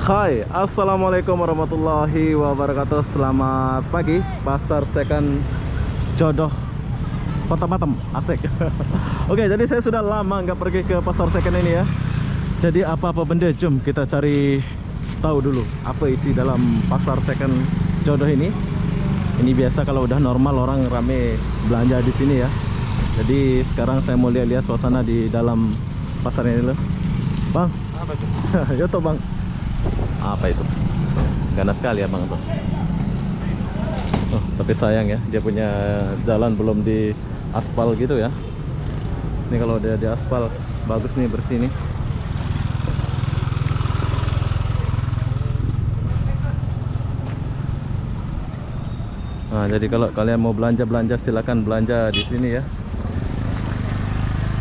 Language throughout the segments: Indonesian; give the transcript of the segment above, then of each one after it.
Hai, assalamualaikum warahmatullahi wabarakatuh. Selamat pagi, pasar second Jodoh Kota Batam, asik. Oke, jadi saya sudah lama nggak pergi ke pasar second ini ya. Jadi apa-apa benda, jom kita cari tahu dulu apa isi dalam pasar second Jodoh ini. Ini biasa kalau udah normal orang rame belanja di sini ya. Jadi sekarang saya mau lihat-lihat suasana di dalam pasar ini loh. Bang, apa itu? Ya toh bang. Apa itu? Ganas sekali ya bang tuh. Oh, tapi sayang ya, dia punya jalan belum di aspal gitu ya. Ini kalau dia di aspal bagus nih, bersih nih. Nah, jadi kalau kalian mau belanja silakan belanja di sini ya.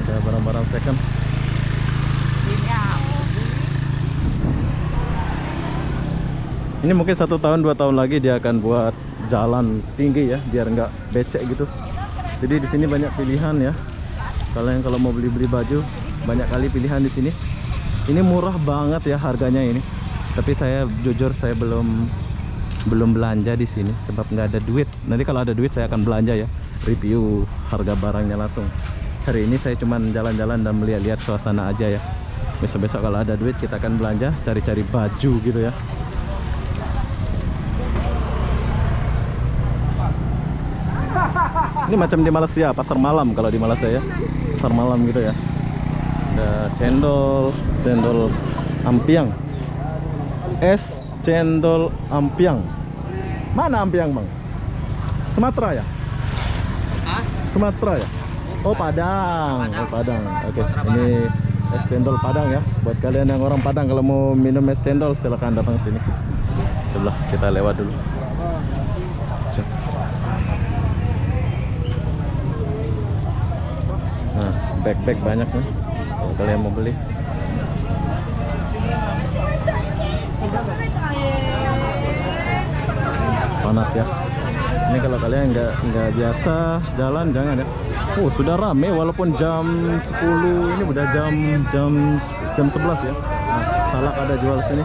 Ada barang-barang second. Ini mungkin 1 tahun 2 tahun lagi dia akan buat jalan tinggi ya, biar nggak becek gitu. Jadi di sini banyak pilihan ya. Kalian kalau mau beli baju, banyak kali pilihan di sini. Ini murah banget ya harganya ini. Tapi saya jujur saya belum belanja di sini sebab nggak ada duit. Nanti kalau ada duit saya akan belanja ya, review harga barangnya langsung. Hari ini saya cuman jalan-jalan dan melihat-lihat suasana aja ya. Besok-besok kalau ada duit kita akan belanja, cari-cari baju gitu ya. Ini macam di Malaysia, pasar malam kalau di Malaysia ya. Pasar malam gitu ya. Ada cendol ampiang. Es cendol ampiang. Mana ampiang, Bang? Sumatera ya? Hah? Sumatera ya? Oh, Padang. Oh, Padang. Oke. Ini es cendol Padang ya. Buat kalian yang orang Padang kalau mau minum es cendol silakan datang sini. Sebelah kita lewat dulu. Nah, bag banyak nih kalau kalian mau beli. Panas ya. Ini kalau kalian nggak biasa jalan jangan ya. Oh, sudah rame walaupun jam 10, ini udah jam 11 ya. Nah, salak ada jual sini.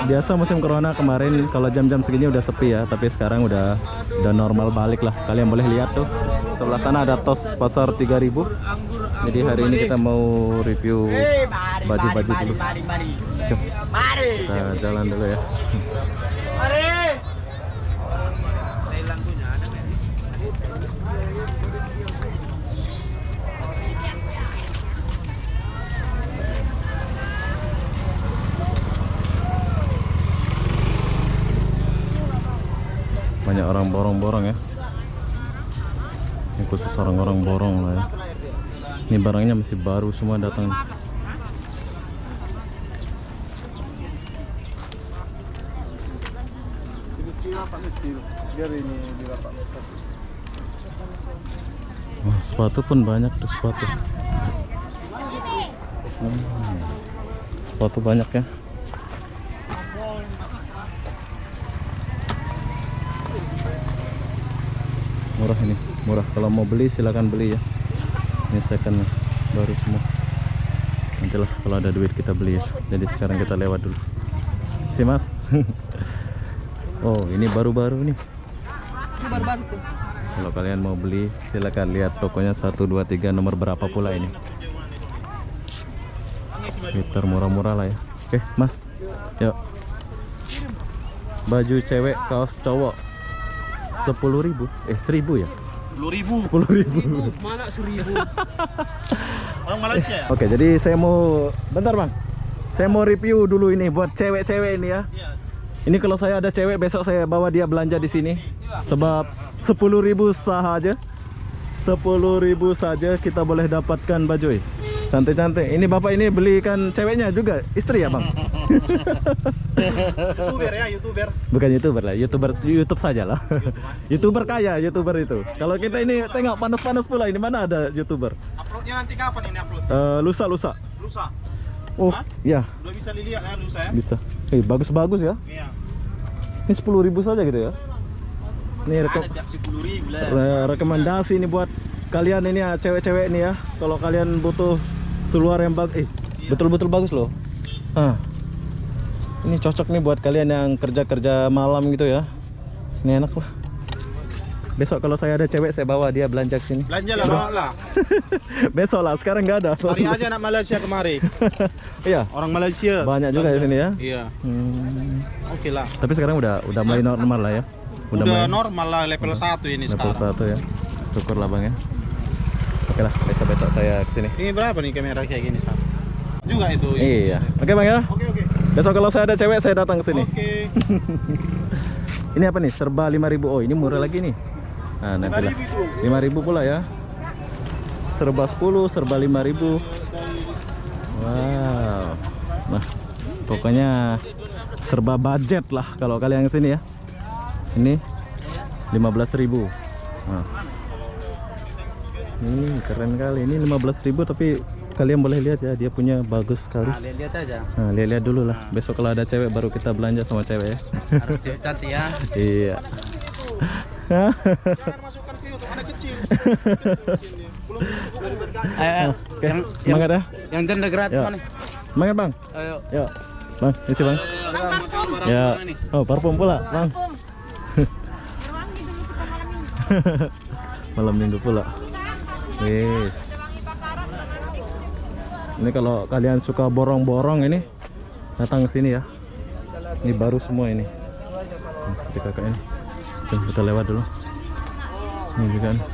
Biasa musim corona kemarin kalau jam-jam segini udah sepi ya, tapi sekarang udah normal balik lah. Kalian boleh lihat tuh sebelah sana ada tos pasar 3000. Jadi hari ini kita mau review baju-baju dulu. Coba kita jalan dulu ya. Banyak orang borong-borong ya. Ini khusus orang-orang borong lah ya. Ini barangnya masih baru semua datang. Wah, sepatu pun banyak tuh sepatu. Sepatu banyak ya. Murah ini, murah. Kalau mau beli silakan beli ya. Ini second baru semua. Nantilah kalau ada duit kita beli ya. Jadi sekarang kita lewat dulu. Si Mas. Oh, ini baru-baru nih. Ini baru-baru tuh. Kalau kalian mau beli silakan lihat tokonya 1 2 3 nomor berapa pula ini. Sweater murah-murah lah ya. Oke, Mas. Yuk. Baju cewek, kaos cowok 10.000. 1.000 ya? 10.000. Mana 1.000? Orang Malaysia ya? Oke, jadi saya mau bentar bang. Saya mau review dulu ini buat cewek-cewek ini ya. Ini kalau saya ada cewek besok saya bawa dia belanja di sini. Sebab 10.000 saja. 10.000 saja kita boleh dapatkan baju. Cantik-cantik. Ini bapak ini belikan ceweknya juga, istri ya bang? YouTuber ya, YouTuber. Bukan YouTuber lah, YouTube saja lah. YouTuber kaya, YouTuber itu. Kalau kita ini tengok panas-panas pula, ini mana ada YouTuber? Uploadnya nanti kapan ini upload? Lusa. Lusa. Oh, hah? Ya. Udah bisa dilihat ya lusa ya? Bisa. Bagus-bagus ya. Iya. Ini 10.000 saja gitu ya. Ini Ada 10.000 lah. rekomendasi ini buat kalian ini ya, cewek-cewek ini ya, kalau kalian butuh seluar yang bagus, betul-betul bagus loh. Ini cocok nih buat kalian yang kerja-kerja malam gitu ya. Ini enak lah. Besok kalau saya ada cewek saya bawa dia belanja ke sini. Belanja lah, bawa lah. Besok lah, sekarang nggak ada. Hari aja anak Malaysia kemari. Iya. Orang Malaysia. Banyak juga di sini ya. Iya. Oke lah. Tapi sekarang udah mulai normal lah ya. Udah mulai normal lah, level 1 ini level sekarang. 1 ya. Syukur lah Bang ya. Oke lah, besok-besok saya ke sini. Ini berapa nih kamera kayak gini sekarang? Juga itu. Iya. Oke Bang ya. Oke. Besok kalau saya ada cewek saya datang ke sini. Oke. Ini apa nih? Serba 5.000. Oh, ini murah lagi nih. Nah, nanti lah. 5.000 pula ya. Serba 10, serba 5.000. Wow. Nah, pokoknya serba budget lah kalau kalian ke sini ya. Ini 15.000. Nah. Ini keren kali. Ini 15.000 tapi kalian boleh lihat ya, dia punya bagus sekali. Nah, lihat aja. Nah, lihat dulu lah. Besok kalau ada cewek baru kita belanja sama cewek ya. Harus cewek cantik ya. Iya. Jangan masukkan ke YouTube, anak kecil. Oke, semangat ya. Yang janda gratis Ya. mana? Semangat Bang. Ayo. Ya. Bang, isi Bang. Ya. Oh, parfum pula, Bang. Malam minggu pula. Wis. Ini kalau kalian suka borong-borong ini datang ke sini ya. Ini baru semua ini. Nah, seperti kakak ini. Coba kita lewat dulu. Ini juga nih.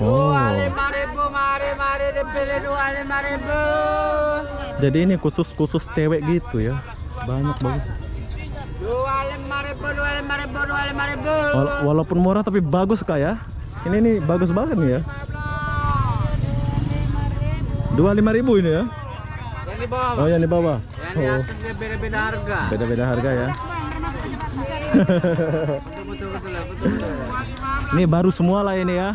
Oh. 5.000, mari dipilih 5.000. Jadi ini khusus cewek gitu ya. Banyak bagus. 25.000. Walaupun murah tapi bagus Kak ya. Ini nih bagus banget nih ya. 25.000 ini ya. Yang di bawah. Oh, yang di bawah. Yang di atas dia beda-beda harga. Beda-beda harga ya. Betul. Ini baru semua lah ini ya.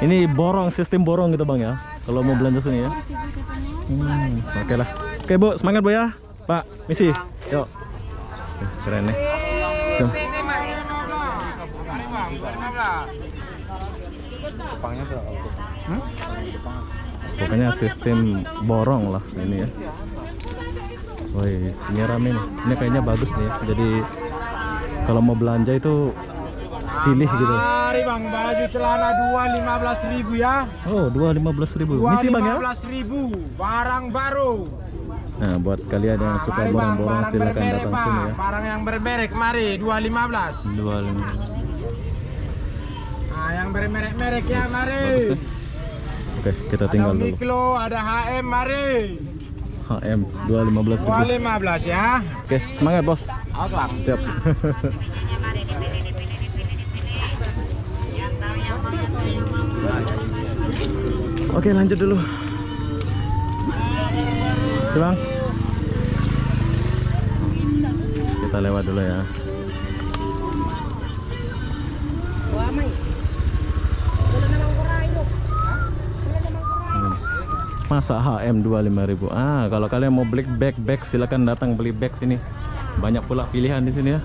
Ini borong, sistem borong gitu Bang ya. Kalau mau belanja sini ya. Oke lah. Oke Bu, semangat Bu ya. Pak, misi. Yuk. Keren nih. Cuma. Pokoknya sistem borong lah ini ya. Woi, ini rame nih. Ini kayaknya bagus nih ya. Jadi kalau mau belanja itu pilih gitu. Mari Bang, baju celana 2 15.000 ya. Oh, 15.000. Misi Bang ya. 15.000, barang baru. Nah, buat kalian yang suka Mari, Bang, borong-borong barang silakan bermerek, datang Bang. sini ya. Barang yang bermerek, mari 215. 25. Nah, yang bermerek-merek ya, mari. Bagus deh. Oke, kita tinggal Ada dulu. Uniqlo, ada HM, mari. HM 215.000. 215 ya. Oke, semangat bos. Oke Bang. Siap. Oke, lanjut dulu. Bang. Kita lewat dulu ya. Masa HM 25.000. Ah, kalau kalian mau beli bag silakan datang beli bag sini. Banyak pula pilihan di sini ya.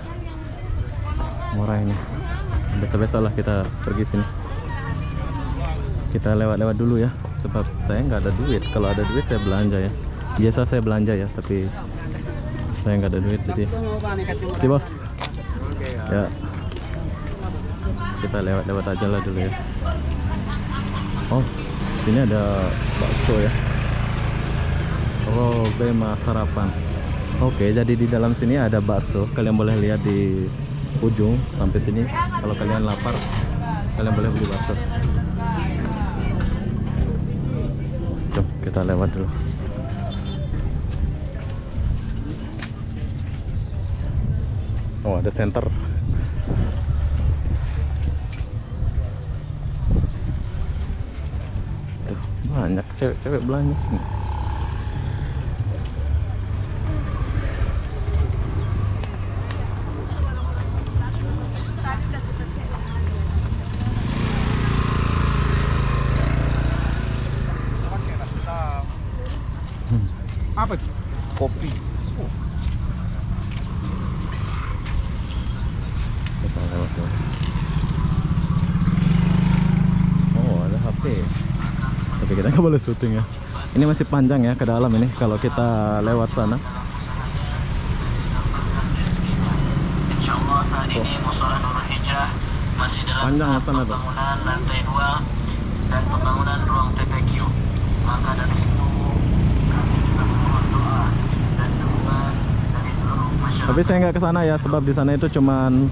Murah ini. Besok-besok lah kita pergi sini. Kita lewat-lewat dulu ya, sebab saya nggak ada duit. Kalau ada duit saya belanja ya. Biasa saya belanja ya, tapi saya nggak ada duit jadi. Si bos. Ya. Kita lewat-lewat aja lah dulu ya. Oh, sini ada bakso ya. Oh, Bema sarapan. Oke, jadi di dalam sini ada bakso. Kalian boleh lihat di ujung sampai sini. Kalau kalian lapar, kalian boleh beli bakso. Coba kita lewat dulu. Oh, ada center. Tuh, banyak cewek-cewek belanja sini. Apa itu? Kopi. Kita lewat dulu. Oh, ada HP boleh syuting ya. Ini masih panjang ya ke dalam ini kalau kita lewat sana. Panjang ya sana tuh. Lantai 2 dan pembangunan ruang TPQ. Maka dari itu kami juga memohon doa dan dukungan dari seluruh masyarakat. Tapi saya nggak ke sana ya, sebab di sana itu cuman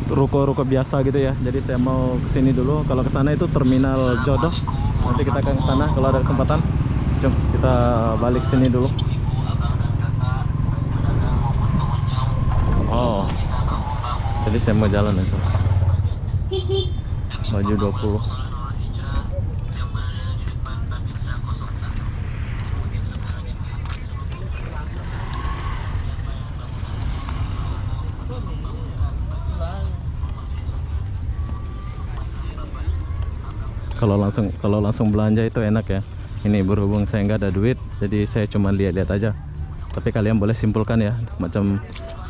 ruko-ruko biasa gitu ya. Jadi saya mau ke sini dulu. Kalau ke sana itu terminal Jodoh. Nanti kita akan ke sana kalau ada kesempatan. Jom kita balik sini dulu. Oh. Jadi saya mau jalan itu. Baju 20. Kalau langsung belanja itu enak ya. Ini berhubung saya nggak ada duit, jadi saya cuma lihat-lihat aja. Tapi kalian boleh simpulkan ya, macam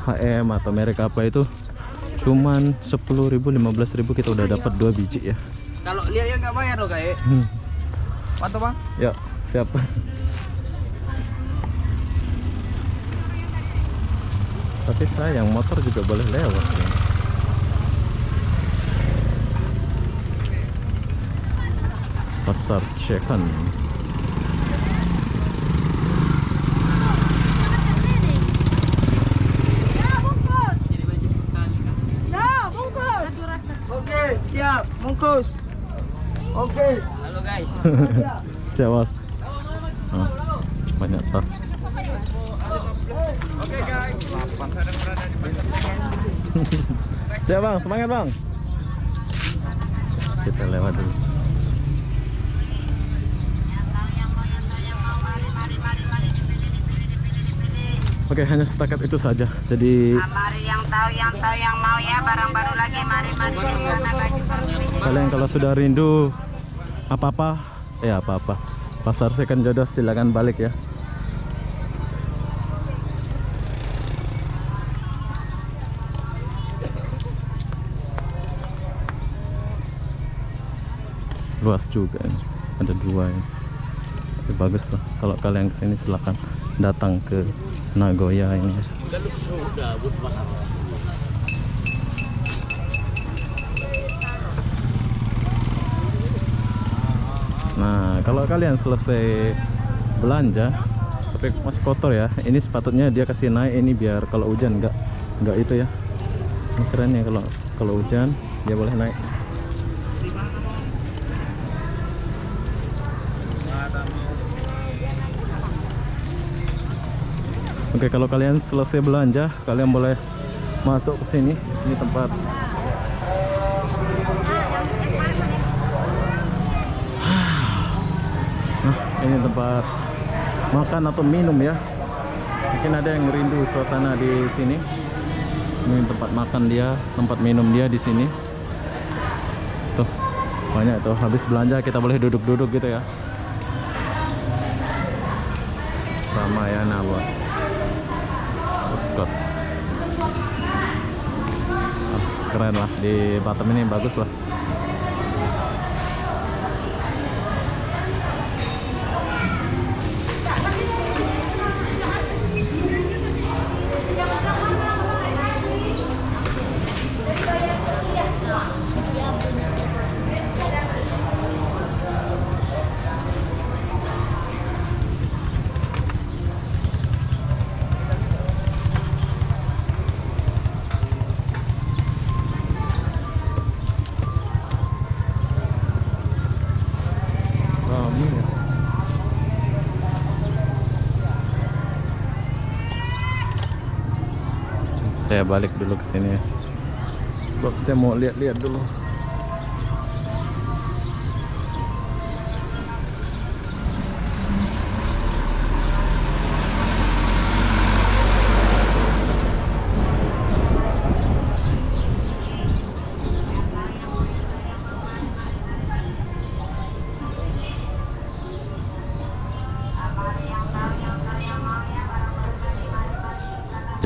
HM atau merek apa itu cuman 10.000, 15.000 kita udah dapat 2 biji ya. Kalau lihat nggak bayar loh kayak. Mantap bang. Ya siap. Tapi sayang motor juga boleh lewat sih. Pasar second. Oke, siap, bungkus. Oke. Halo guys. Siap bos. Oh, banyak tas. Oke guys. Pasar yang berada di pasar second. Siap bang, semangat bang. Kita lewat dulu. Oke, hanya setakat itu saja. Jadi mari yang tahu yang mau ya barang baru lagi mari karena baju baru. kalian kalau sudah rindu apa-apa Pasar Second Jodoh silakan balik ya. Luas juga ini. Ada 2 ya. Tapi bagus lah. Kalau kalian kesini silakan datang ke Nagoya ini. Nah, kalau kalian selesai belanja tapi masih kotor ya, ini sepatutnya dia kasih naik ini biar kalau hujan nggak itu ya. Ini keren ya, kalau hujan dia boleh naik. Oke, kalau kalian selesai belanja, kalian boleh masuk ke sini. Ini tempat ini tempat makan atau minum ya. Mungkin ada yang rindu suasana di sini. Ini tempat makan dia, tempat minum dia di sini. Tuh, banyak tuh. Habis belanja kita boleh duduk-duduk gitu ya. Ramayana bos. Keren lah, di Batam ini bagus lah. Saya balik dulu ke sini ya. Sebab saya mau lihat-lihat dulu.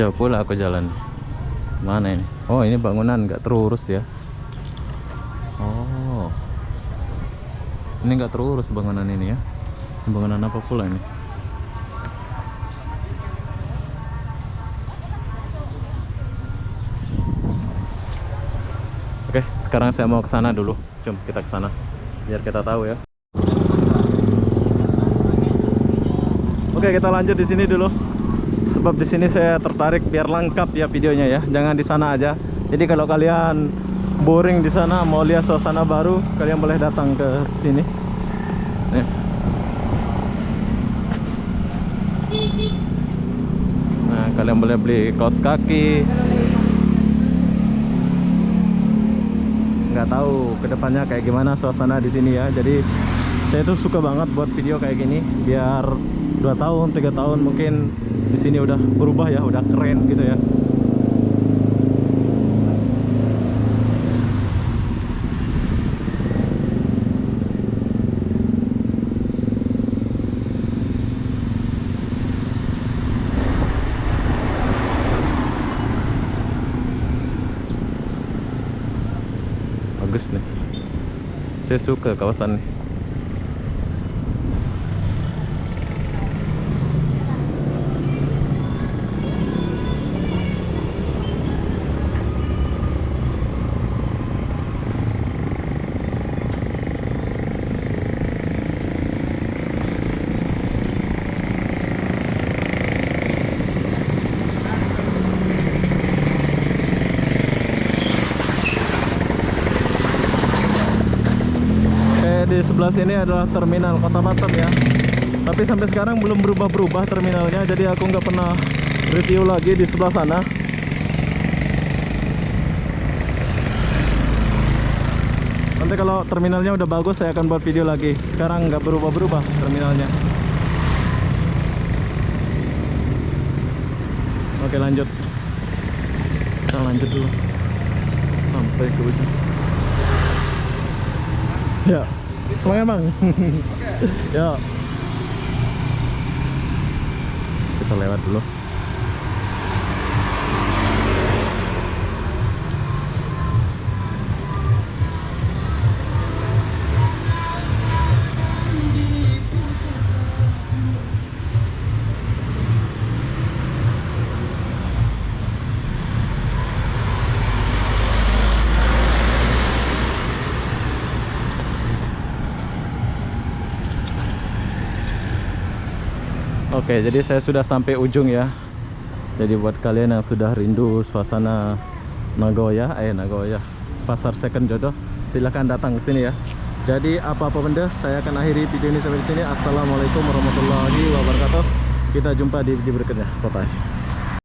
Jauh pula aku jalan. Mana ini? Oh, ini bangunan nggak terurus ya. Oh, ini nggak terurus bangunan ini ya. Bangunan apa pula ini? Oke, sekarang saya mau ke sana dulu. Jom kita ke sana biar kita tahu ya. Oke, kita lanjut di sini dulu. Sebab di sini saya tertarik biar lengkap ya videonya ya. Jangan di sana aja. Jadi kalau kalian boring di sana mau lihat suasana baru, kalian boleh datang ke sini. Nih. Nah, kalian boleh beli kaos kaki. Nggak tahu kedepannya kayak gimana suasana di sini ya. Jadi saya tuh suka banget buat video kayak gini biar 2 tahun 3 tahun mungkin di sini udah berubah ya, udah keren gitu ya. Bagus nih, saya suka kawasan ini. Di sebelah sini adalah terminal Kota Batam ya. Tapi sampai sekarang belum berubah-berubah terminalnya, jadi aku nggak pernah review lagi di sebelah sana. Nanti kalau terminalnya udah bagus saya akan buat video lagi. Sekarang nggak berubah-berubah terminalnya. Oke, lanjut. Kita lanjut dulu sampai ke ujung. Ya. Semangat bang. Ya. Kita lewat dulu. Oke, jadi saya sudah sampai ujung ya. Jadi buat kalian yang sudah rindu suasana Nagoya, Pasar Second Jodoh, silahkan datang ke sini ya. Jadi apa-apa benda, saya akan akhiri video ini sampai di sini. Assalamualaikum warahmatullahi wabarakatuh. Kita jumpa di video berikutnya. Bye bye.